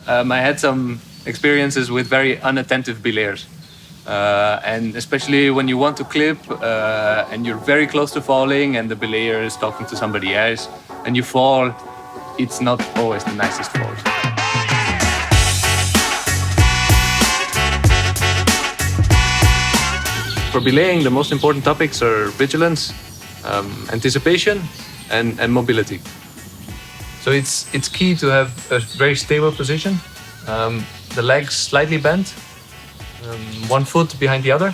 I had some experiences with very unattentive belayers. And especially when you want to clip and you're very close to falling and the belayer is talking to somebody else and you fall, it's not always the nicest fall. For belaying, the most important topics are vigilance, anticipation, and mobility. So it's key to have a very stable position, the legs slightly bent, one foot behind the other,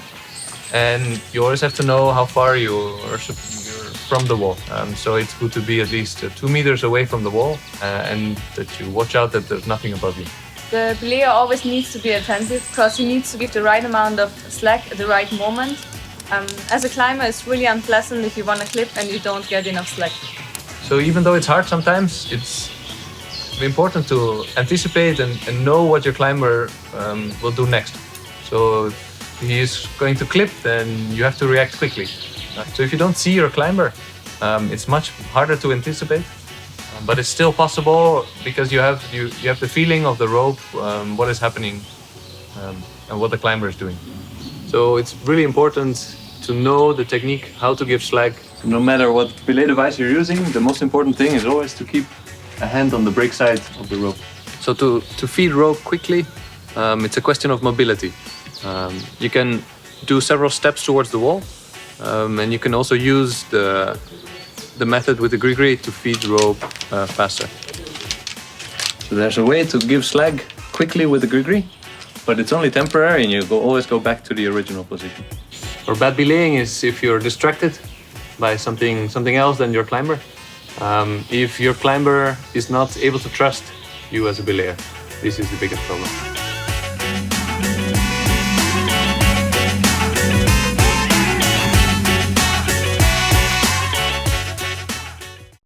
and you always have to know how far you're from the wall. So it's good to be at least 2 meters away from the wall and that you watch out that there's nothing above you. The belayer always needs to be attentive because he needs to give the right amount of slack at the right moment. As a climber, it's really unpleasant if you want to clip and you don't get enough slack. So even though it's hard sometimes, it's important to anticipate and know what your climber will do next. So if he is going to clip, then you have to react quickly. So if you don't see your climber, it's much harder to anticipate. But it's still possible because you have the feeling of the rope, what is happening, and what the climber is doing. So it's really important to know the technique, how to give slack. No matter what belay device you're using, the most important thing is always to keep a hand on the brake side of the rope. So to feed rope quickly, it's a question of mobility. You can do several steps towards the wall, and you can also use the method with the gree to feed rope faster. So there's a way to give slag quickly with the gree, but it's only temporary and you always go back to the original position. Or bad belaying is if you're distracted by something else than your climber. If your climber is not able to trust you as a belayer, this is the biggest problem.